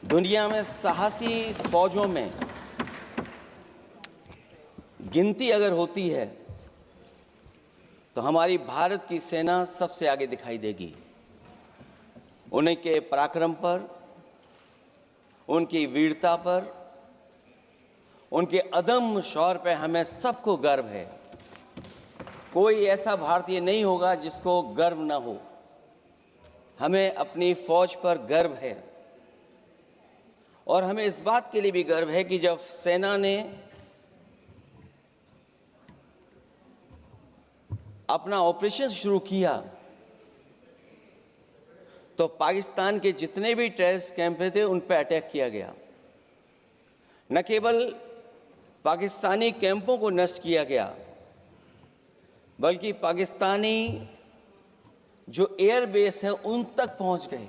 दुनिया में साहसी फौजों में गिनती अगर होती है तो हमारी भारत की सेना सबसे आगे दिखाई देगी। उनके पराक्रम पर, उनकी वीरता पर, उनके अदम्य शौर्य पर हमें सबको गर्व है। कोई ऐसा भारतीय नहीं होगा जिसको गर्व न हो। हमें अपनी फौज पर गर्व है और हमें इस बात के लिए भी गर्व है कि जब सेना ने अपना ऑपरेशन शुरू किया तो पाकिस्तान के जितने भी टेररिस्ट कैंप थे उन पर अटैक किया गया। न केवल पाकिस्तानी कैंपों को नष्ट किया गया बल्कि पाकिस्तानी जो एयर बेस हैं उन तक पहुंच गए,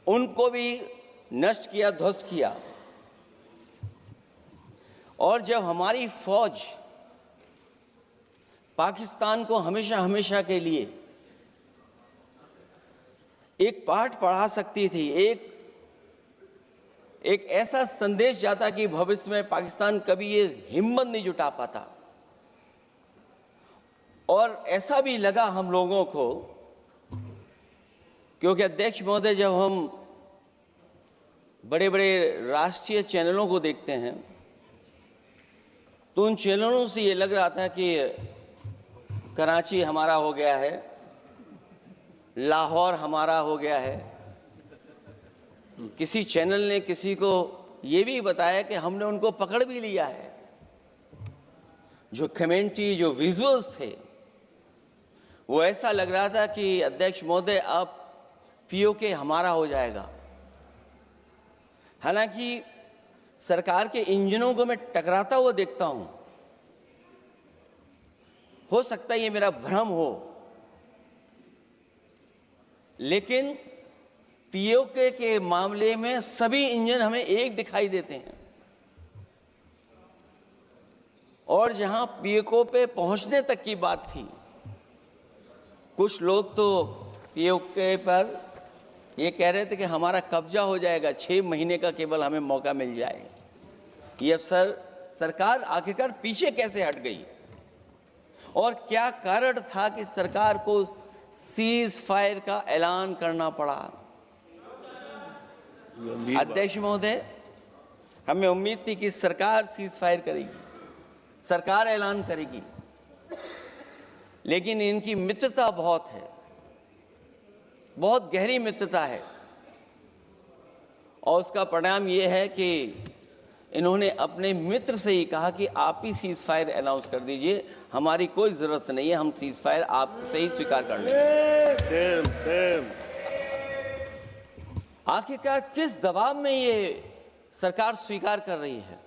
उनको भी नष्ट किया, ध्वस्त किया। और जब हमारी फौज पाकिस्तान को हमेशा हमेशा के लिए एक पाठ पढ़ा सकती थी, एक ऐसा संदेश जाता कि भविष्य में पाकिस्तान कभी ये हिम्मत नहीं जुटा पाता। और ऐसा भी लगा हम लोगों को, क्योंकि अध्यक्ष महोदय, जब हम बड़े बड़े राष्ट्रीय चैनलों को देखते हैं तो उन चैनलों से ये लग रहा था कि कराची हमारा हो गया है, लाहौर हमारा हो गया है। किसी चैनल ने किसी को ये भी बताया कि हमने उनको पकड़ भी लिया है। जो कमेंट्री, जो विजुअल्स थे, वो ऐसा लग रहा था कि अध्यक्ष महोदय अब पीओके हमारा हो जाएगा। हालांकि सरकार के इंजनों को मैं टकराता हुआ देखता हूं। हो सकता है ये मेरा भ्रम हो, लेकिन पीओके के मामले में सभी इंजन हमें एक दिखाई देते हैं। और जहां पीओके पे पहुंचने तक की बात थी, कुछ लोग तो पीओके पर ये कह रहे थे कि हमारा कब्जा हो जाएगा, 6 महीने का केवल हमें मौका मिल जाए। ये अफसर सरकार आखिरकार पीछे कैसे हट गई और क्या कारण था कि सरकार को सीज फायर का ऐलान करना पड़ा? अध्यक्ष महोदय, हमें उम्मीद थी कि सरकार सीज फायर करेगी, सरकार ऐलान करेगी, लेकिन इनकी मित्रता बहुत है, बहुत गहरी मित्रता है। और उसका परिणाम ये है कि इन्होंने अपने मित्र से ही कहा कि आप ही सीज फायर अनाउंस कर दीजिए, हमारी कोई ज़रूरत नहीं है, हम सीज फायर आपसे ही स्वीकार कर लेंगे। आखिरकार किस दबाव में ये सरकार स्वीकार कर रही है?